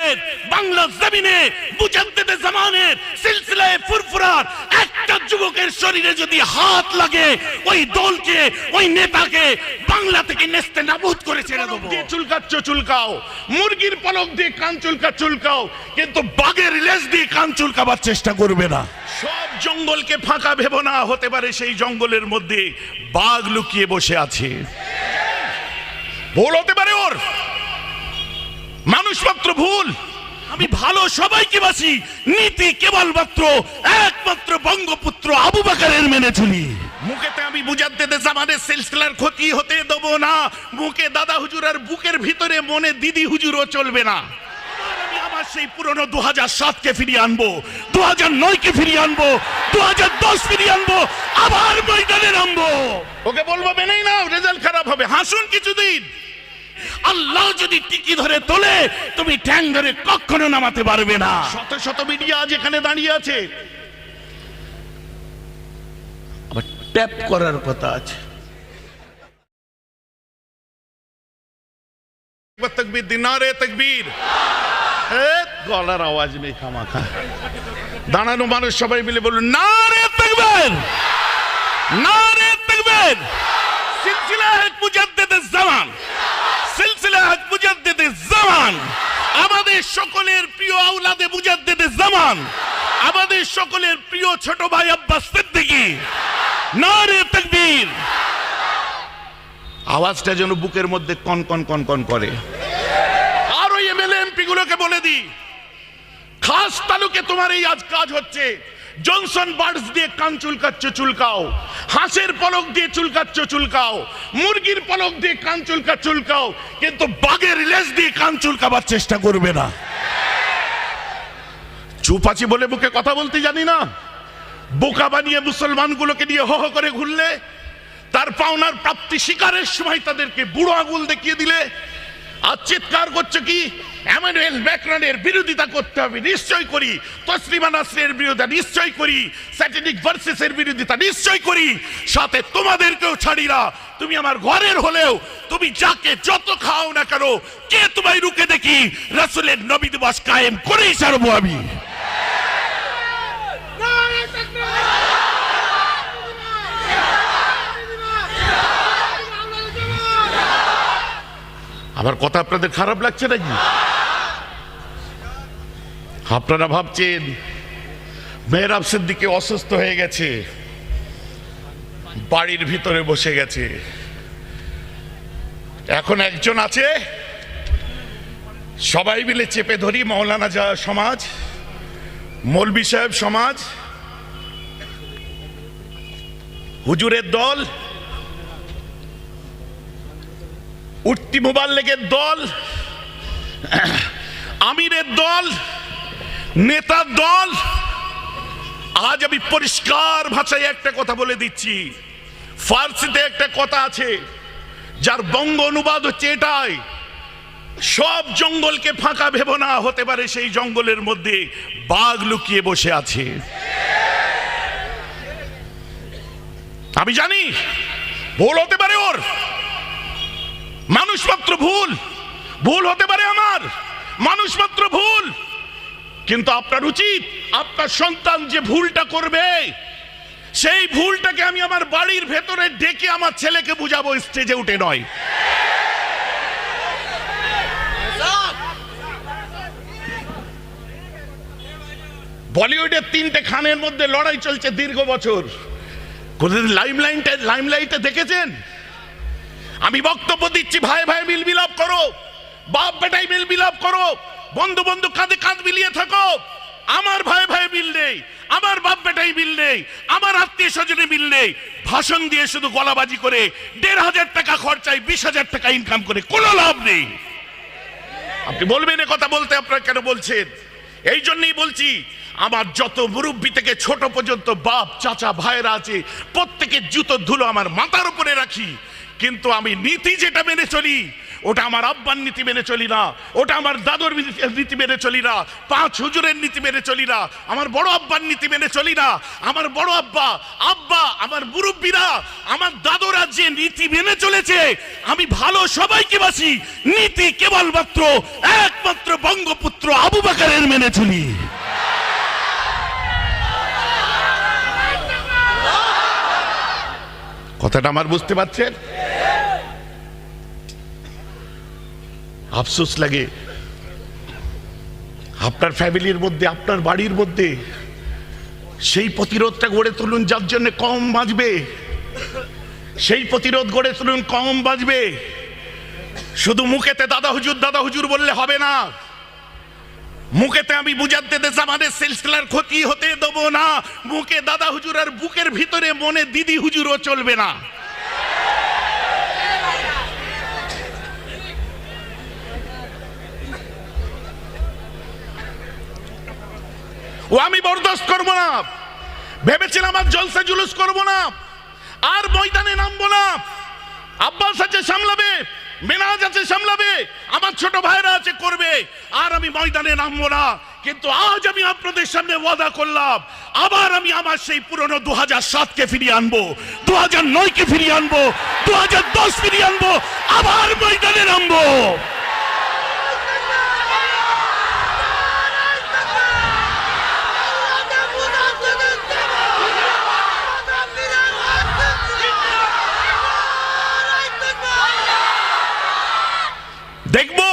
যুগের বাংলা জমিনে মুজাদ্দিদে জামানের সিলসিলায়ে ফুরফুরার একটা যুবকের শরীরে যদি হাত লাগে, ওই দলকে, ওই নেতাকে বাংলা থেকে নেস্তে নাবুদ করে ছেড়ে দেবো। চুলকাচ্ছ চুলকাও, মুরগির পলক দিয়ে কান চুলকাও, কিন্তু বাঘের লেজ দিয়ে কান চুলকাবার চেষ্টা করবে না। সব জঙ্গলকে ফাঁকা ভেবো না, হতে পারে সেই জঙ্গলের মধ্যে বাঘ লুকিয়ে বসে আছে। ভুল হতে পারে ওর, মানুষ মাত্র ভুল। আমি ভালো সবাইকে বাসি, নীতি কেবলমাত্র একমাত্র বঙ্গপুত্র আবু বকরের মেনে চলি। মুখেতে আমি মুজাদ্দিদে জামানের সিলসিলার ক্ষতি হতে দেব না, মুখে দাদা হুজুর আর বুকের ভিতরে মনে দিদি হুজুরও চলবে না। আমি আমার সেই পুরনো 2007 ফিরিয়ে আনবো, 2009 ফিরিয়ে আনবো, 2010 ফিরিয়ে আনবো, আবার ময়দানে নামবো। ওকে বলবো মেনেই নাও, রেজাল্ট খারাপ হবে, হাসুন কিছুদিন। আল্লাহ যদি টিকি ধরে তোলে, তুমি ঠ্যাং ধরে কখনো নামাতে পারবে না। শত শত মিডিয়া আজ এখানে দাঁড়িয়ে আছে, আবার ট্যাপ করার কথা আছে। তাকবীর দিন, নারে তাকবীর। গলার আওয়াজ নেই খামাখা, দাঁড়ানো মানুষ সবাই মিলে বলুন নারে তাকবীর, নারে তাকবীর। সিলসিলায়ে মুজাদ্দিদে জামান, সিলসিলায়ে মুজাদ্দিদে জামান, আমাদের সকলের প্রিয় আওলাদে মুজাদ্দিদে জামান, আমাদের সকলের প্রিয় ছোট ভাই আব্বাস সিদ্দিকী। নারে তাকবীর। আওয়াজটা যেন বুকের মধ্যে কন কন কন কন করে। আর ওই এমএলএ এমপি গুলোকে বলে দি, খাস তালুকে তোমার এই আজ কাজ হচ্ছে। জনসন বার্ডস দিয়ে কান চুলকাচ্ছ চুলকাও, হাঁসের পলক দিয়ে চুলকাচ্ছ চুলকাও, মুরগির পলক দিয়ে কান চুলকাও, কিন্তু বাঘের লেজ দিয়ে কান চুলকাবার চেষ্টা করবে না। চুপ আছি বলে বুকে কথা বলতে জানি না, বোকা বানিয়ে মুসলমানগুলোকে নিয়ে হো হো করে ঘুরলে, তার পাওনার প্রাপ্তি শিকারের সময় তাদেরকে বুড়ো আঙুল দেখিয়ে দিলে, আর চিৎকার করছে কি এমানুয়েল ম্যাক্রনের বিরোধিতা করতে হবে। নিশ্চয় করি। তসলিমা নাসরিনের বিরোধিতা নিশ্চয় করি। স্যাটেনিক ভার্সেসের বিরোধিতা নিশ্চয় করি। সাথে তোমাদেরকেও ছাড়ি না। তুমি আমার ঘরের হলেও তুমি যাকে যত খাও না কেন, কে তোমায় রুখে দেখি, রাসূলের নবী দিবস কায়েম করেই ছাড়বো আমি। আমার কথা আপনাদের খারাপ লাগছে নাকি? আপনারা ভাবছেন মেহরাব সিদ্দিকী অসুস্থ হয়ে গেছে, বাড়ির ভিতরে বসে গেছে। এখন একজন আছে, সবাই মিলে চেপে ধরি, মাওলানা সমাজ, মৌলভী সাহেব সমাজ, হুজুরের দল, উঠতি মোবাল্লেগের দল, আমিরের দল, নেতার দল। আজ আমি পরিষ্কার ভাষায় একটা কথা বলে দিচ্ছি, ফার্সিতে একটা কথা আছে যার বঙ্গ অনুবাদ হচ্ছে এটাই, সব জঙ্গলকে ফাঁকা ভেবো না, হতে পারে সেই জঙ্গলের মধ্যে বাঘ লুকিয়ে বসে আছে। আমি জানি ভুল হতে পারে ওর, মানুষ মাত্র ভুল, ভুল হতে পারে আমার, মানুষ মাত্র ভুল। কিন্তু আপনার উচিত আপনার সন্তান যে ভুলটা করবে, সেই ভুলটাকে আমি আমার বাড়ির ভেতরে ডেকে আমার ছেলেকে বুঝাবো, স্টেজে উঠে নয়। বলিউডের 3টে খানের মধ্যে লড়াই চলছে দীর্ঘ বছর। কোনদিন লাইমলাইটে দেখেছেন? আমি বক্তব্য দিচ্ছি, ভাই ভাই মিল মিলাপ করো, বাপ বেটাই মিল মিলাপ করো, বন্ধু বন্ধু কাঁধে কাঁধ মিলিয়ে থাকো। আমার ভাই ভাই মিল নেই, আমার বাপ বেটাই মিল নেই, আমার আত্মীয় স্বজনে মিল নেই। ভাষণ দিয়ে শুধু গলাবাজি করে 1,500 টাকা খরচায় 20,000 টাকা ইনকাম করে কোনো লাভ নেই। আপনি বলবেন এ কথা বলতে আপনারা কেন বলছেন? এই জন্যই বলছি, আমার যত মুরব্বী থেকে ছোট পর্যন্ত বাপ চাচা ভাইরা আছে, প্রত্যেকের জুতোর ধুলো আমার মাথার উপরে রাখি, কিন্তু আমি নীতি যেটা মেনে চলি, ওটা আমার আব্বার নীতি মেনে চলি না, ওটা আমার দাদুর নীতি মেনে চলি না, 5 হুজুরের নীতি মেনে চলি না, আমার বড় আব্বার নীতি মেনে চলি না। আমার বড় আব্বা আমার মুরব্বীরা, আমার দাদুরা যে নীতি মেনে চলেছে, আমি ভালো সবাইকে বাসি, নীতি কেবলমাত্র একমাত্র বঙ্গপুত্র মেনে চলি। কথাটা আমার বুঝতে পারছেন? আফসোস লাগে আপনার ফ্যামিলির মধ্যে, আপনার বাড়ির মধ্যে সেই প্রতিরোধটা গড়ে তুলুন যার জন্য কম বাঁচবে। সেই প্রতিরোধ গড়ে তুলুন, কম বাঁচবে। শুধু মুখেতে দাদা হুজুর বললে হবে না। মুখেতে আমি মুজাদ্দেদে জামানের সিলসিলার ক্ষতি হতে দেব না। মুখে দাদা হুজুর আর বুকের ভিতরে মনে দিদি হুজুরও চলবে না। ও আমি বরদাস্ত করবো না। ভেবেছিলাম আর জলসা জুলুস করবো না, আর ময়দানে নামবো না। আব্বাস আছে সামলাবে, মেনাজ আছে সামলাবে, আমার ছোট ভাইরা আছে করবে, আর আমি ময়দানে নামবো না। কিন্তু আজ আমি আপনাদের সামনে ওয়াদা করলাম, আবার আমি আমার সেই পুরনো 2007-কে ফিরিয়ে আনবো, 2009-কে ফিরিয়ে আনবো, 2010 ফিরিয়ে আনবো, আবার ময়দানে নামবো। দেখবো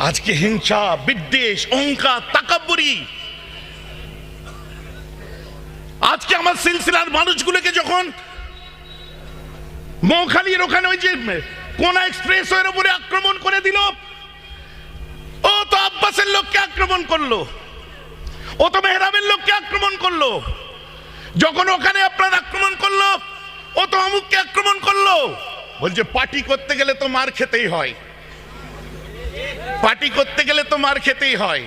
আজকে হিংসা, বিদ্বেষ, অহংকার, তাকাব্বুরি, আজকে আমার সিলসিলার মানুষগুলোকে যখন মৌখালীর ওখানে ওই যে কোনা এক্সপ্রেসওয়ের উপরে আক্রমণ করে দিল, ও তো আব্বাসের লোককে আক্রমণ করলো, ও তো মেহরাবের লোককে আক্রমণ করলো। যখন ওখানে আপনার আক্রমণ করলো, ও তো অমুককে আক্রমণ করলো। বলছে পার্টি করতে গেলে তো মার খেতেই হয়, পার্টি করতে গেলে তো মার খেতেই হয়।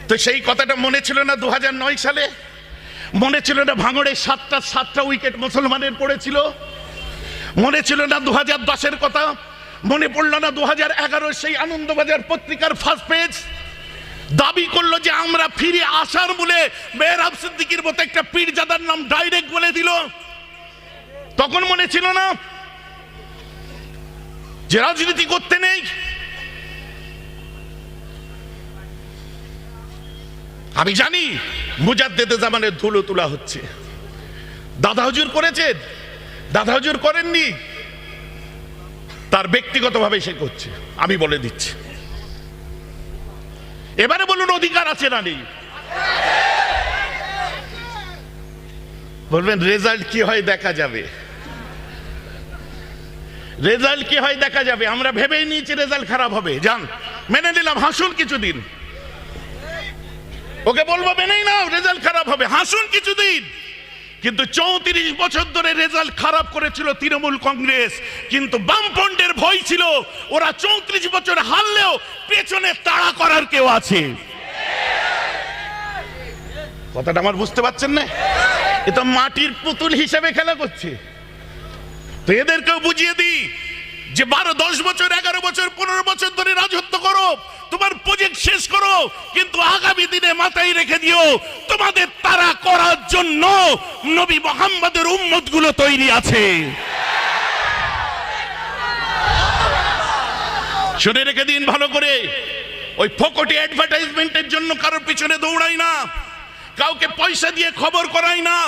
তো সেই কথাটা মনে ছিল না 2009 সালে? মনে ছিল না ভাঙড়ে 7টা উইকেট মুসলমানের পড়েছিল? মনে ছিল না 2010-এর কথা? মনে পড়লো না 2011 সেই আনন্দবাজার পত্রিকার ফার্স্ট পেজ দাবি করলো যে আমরা ফিরে আসার বলে মেহরাব সিদ্দিকীর মতো একটা পীরজাদার নাম ডাইরেক্ট বলে দিল? তখন মনে ছিল না যে রাজনীতি করতে নেই? আমি জানি মুজাদ্দেদে জামানের ধুলো তোলা হচ্ছে। দাদা হুজুর করেছেন, দাদা হুজুর করেননি, তার ব্যক্তিগতভাবে সে করছে, আমি বলে দিচ্ছি। এবারে বলুন অধিকার আছে না নেই? বলবেন রেজাল্ট কি হয় দেখা যাবে, রেজাল্ট কি হয় দেখা যাবে। আমরা ভেবেই নিয়েছি রেজাল্ট খারাপ হবে, যান মেনে নিলাম, হাসুন কিছুদিন। ওকে বলবো মেনেই নাও রেজাল্ট খারাপ হবে, হাসুন কিছুদিন। কিন্তু 34 বছর ধরে রেজাল্ট খারাপ করেছিল তৃণমূল কংগ্রেস, কিন্তু বামফ্রন্টের ভয় ছিল ওরা 34 বছর হারলেও পেছনে তাড়া করার কেউ আছে। কথাটা আমার বুঝতে পারছেন না? এটা মাটির পুতুল হিসেবে খেলা করছে। তো এদেরকেও বুঝিয়ে দিই যে 12, 10 বছর, 11 বছর, 15 বছর ধরে রাজত্ব করো, তোমার প্রজেক্ট শেষ করো, কিন্তু আগামী দিনে মাথায় রেখে দিও তোমাদের তারা করার জন্য নবী মুহাম্মদের উম্মত গুলো তৈরি আছে। শুনে রেখে দিন ভালো করে, ওই ফকটে অ্যাডভার্টাইজমেন্টের জন্য কারোর পিছনে দৌড়াই না, কাউকে পয়সা দিয়ে খবর করাই না।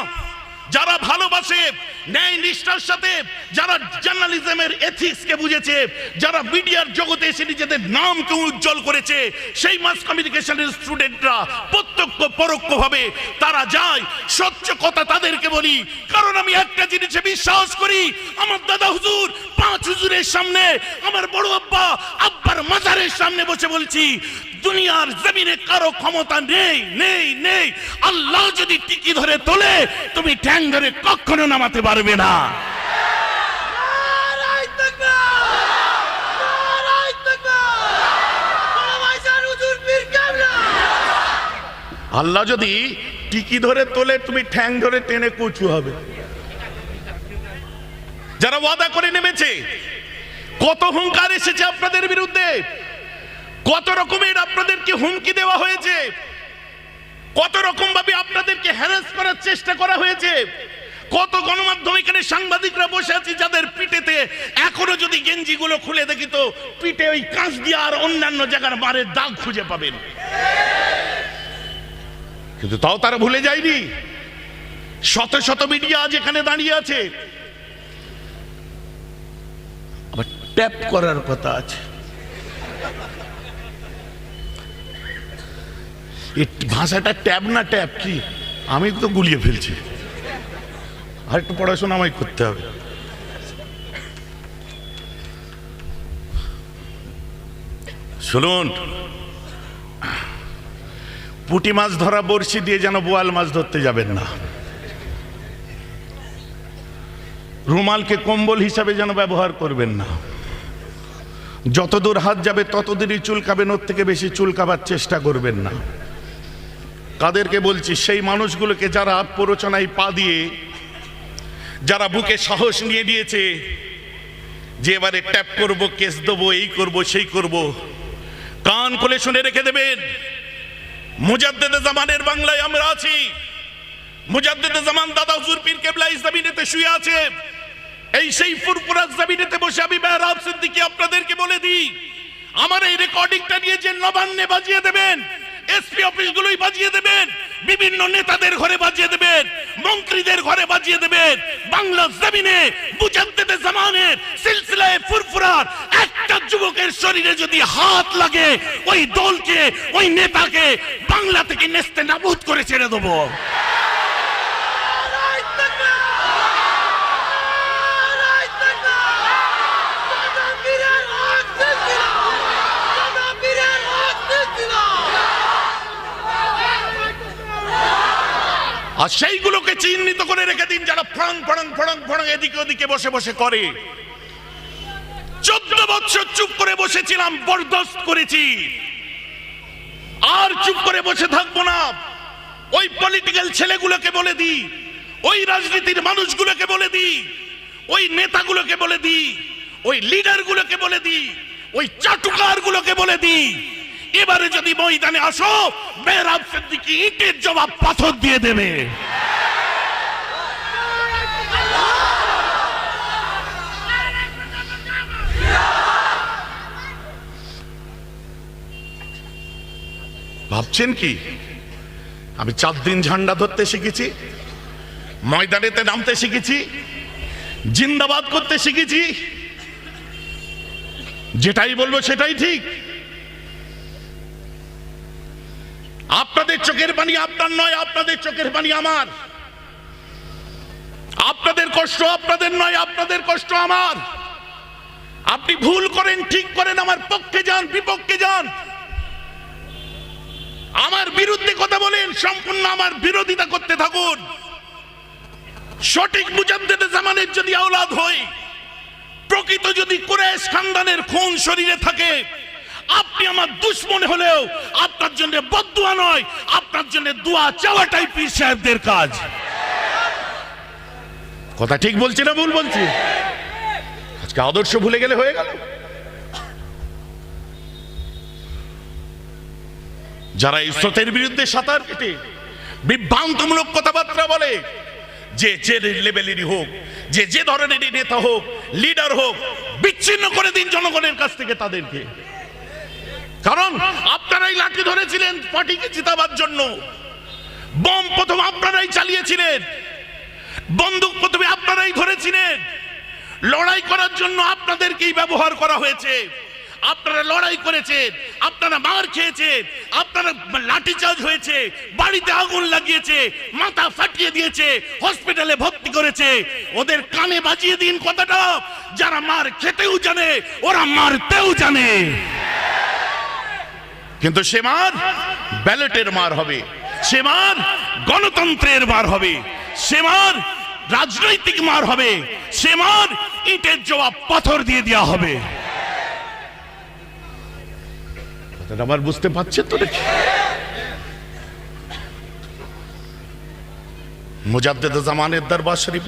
যারা ভালোবাসে ন্যায় নিষ্ঠার সাথে, যারা জার্নালিজমের এথিক্সকে বুঝেছে, যারা মিডিয়ার জগতে এসে নিজেদের নামকে উজ্জ্বল করেছে, সেই মাস কমিউনিকেশনের স্টুডেন্টরা প্রত্যক্ষ পরোক্ষ ভাবে তারা যায়। সত্য কথা তাদেরকে বলি, কারণ আমি একটা জিনিসে বিশ্বাস করি, আমার দাদা হুজুর 5 হুজুরের সামনে, আমার বড় আব্বা আব্বার মাজারের সামনে বসে বলছি, দুনিয়ার জমিনে কারো ক্ষমতা নেই নেই নেই। আল্লাহ যদি টিকি ধরে তোলে, তুমি ঠ্যাং ধরে কখনো নামাতে পারবে না। আল্লাহ যদি টিকি ধরে তোলে, তুমি ঠ্যাং ধরে টেনে কচু হবে। যারা ওয়াদা করে নেমেছে, কত হুঙ্কার এসেছে আপনাদের বিরুদ্ধে, কত রকমের আপনাদেরকে হুমকি দেওয়া হয়েছে, কত রকম ভাবে আপনাদেরকে হ্যারাস করার চেষ্টা করা হয়েছে, কত গণমাধ্যম এখানে সাংবাদিকরা বসে আছে যাদের পিঠেতে এখনো যদি গেঞ্জিগুলো খুলে দেখি তো পিঠে ওই কাঁচ দিয়ে আর অন্যান্য জায়গার মারের দাগ খুঁজে পাবেন, কিন্তু তাও তারা ভুলে যায়নি। শত শত মিডিয়া আজ এখানে দাঁড়িয়ে আছে, আবার ট্যাপ করার কথা আছে। এই ভাষাটা ট্যাব না ট্যাপ কি আমি তো গুলিয়ে ফেলছি, আর একটু পড়াশোনা আমায় করতে হবে। শুনুন, পুঁটি মাছ ধরা বড়শি দিয়ে যেন বোয়াল মাছ ধরতে যাবেন না, রুমালকে কম্বল হিসাবে যেন ব্যবহার করবেন না। যতদূর হাত যাবে ততদূরই চুলকাবেন, ওর থেকে বেশি চুলকাবার চেষ্টা করবেন না। কাদেরকে বলছি? সেই মানুষগুলোকে যারা প্ররোচনায় পা দিয়ে, যারা বুকে সাহস নিয়ে দিয়েছে যে এবারে ট্যাপ করব, কেস দেবো, এই করব, সেই করব। কান খুলে শুনে রেখে দেবেন, মুজাদ্দেদে জামানের বাংলায় আমরা আছি। মুজাদ্দেদে জামান দাদা হুজুর পীর কেবলা এই জমিনেতে শুয়ে আছে। এই সেই ফুরফুরা জমিনেতে বসে আমি মেহরাব সিদ্দিকী আপনাদেরকে বলে দিই, আমার এই রেকর্ডিংটা নিয়ে যে নবান্নে বাজিয়ে দেবেন, এসপি অফিসগুলোই বাজিয়ে দেবেন, বিভিন্ন নেতাদের ঘরে বাজিয়ে দেবেন, মন্ত্রীদের ঘরে বাজিয়ে দেবেন, বাংলা জমিনে মুজাদ্দেদে জামানের সিলসিলায়ে ফুরফুরার একটা যুবকের শরীরে যদি হাত লাগে, ওই দলকে, ওই নেতাকে বাংলা থেকে নেস্তে নাবুদ করে ছেড়ে দেবো। আর সেইগুলোকে চিহ্নিত করে রেখে দিন যারা ফড়ং ফড়ং ফড়ং ফড়ং এদিকে ওদিকে বসে বসে করে। 14 বছর চুপ করে বসেছিলাম, বরদাস্ত করেছি, আর চুপ করে বসে থাকবো না। ওই পলিটিক্যাল ছেলেগুলোকে বলে দিই, ওই রাজনীতির মানুষগুলোকে বলে দিই, ওই নেতাগুলোকে বলে দিই, ওই লিডারগুলোকে বলে দিই, ওই চাটুকারগুলোকে বলে দিই, এবারে যদি ময়দানে আসো, মেহরাব সিদ্দিকী ইটের জবাব পাথর দিয়ে দেবে। ভাবছেন কি আমি 4 দিন ঝান্ডা ধরতে শিখেছি, ময়দানেতে নামতে শিখেছি, জিন্দাবাদ করতে শিখেছি, যেটাই বলবো সেটাই ঠিক। আপনাদের চোখের পানি আপনার নয়, আপনাদের চোখের পানি আমার। আপনাদের কষ্ট আপনাদের নয়, আপনাদের কষ্ট আমার। আপনি ভুল করেন, ঠিক করেন, আমার পক্ষে যান, বিপক্ষে যান, আমার বিরুদ্ধে কথা বলেন, সম্পূর্ণ আমার বিরোধিতা করতে থাকুন। সঠিক মুজাদ্দেদে জামানের যদি আওলাদ হই, প্রকৃত যদি কুরাইশ খানদানের খুন শরীরে থাকে, আপনি আমার দুশমন হলেও আপনার জন্য বদদুয়া নয়, আপনার জন্য দোয়া চাওয়াটাই পীর সাহেবদের কাজ। কথা ঠিক বলছি না ভুল বলছি? আজকে আদর্শ ভুলে গেলে হয়ে গেল। যারা এই স্রোতের বিরুদ্ধে সাঁতার কেটে বিভ্রান্তমূলক কথাবার্তা বলে, যে যে লেভেলেরই হোক, যে যে ধরনেরই নেতা হোক, লিডার হোক, বিচ্ছিন্ন করে দিন জনগণের কাছ থেকে তাদেরকে। কারণ আপনারাই লাঠি ধরেছিলেন পার্টিকে জিতাবার জন্য, বোম প্রথম আপনারাই চালিয়েছিলেন, বন্দুক প্রথমে আপনারাই ধরেছিলেন, লড়াই করার জন্য আপনাদেরকেই ব্যবহার করা হয়েছে। আপনারা লড়াই করেছেন, আপনারা মার খেয়েছেন, আপনারা লাঠিচার্জ হয়েছে, বাড়িতে আগুন লাগিয়েছে, মাথা ফাটিয়ে দিয়েছে, হসপিটালে ভর্তি করেছে। ওদের কানে বাজিয়ে দিন কথাটা, যারা মার খেতেও জানে, ওরা মারতেও জানে। কিন্তু সে মার ব্যালটের মার হবে, সে মার গণতন্ত্রের মার হবে, সে মার রাজনৈতিক মার হবে, সে মার ইটের জবাব পাথর দিয়ে দেওয়া হবে। আবার বুঝতে পারছেন তো? দেখি মুজাদ্দেদে জামানের দরবার শরীফে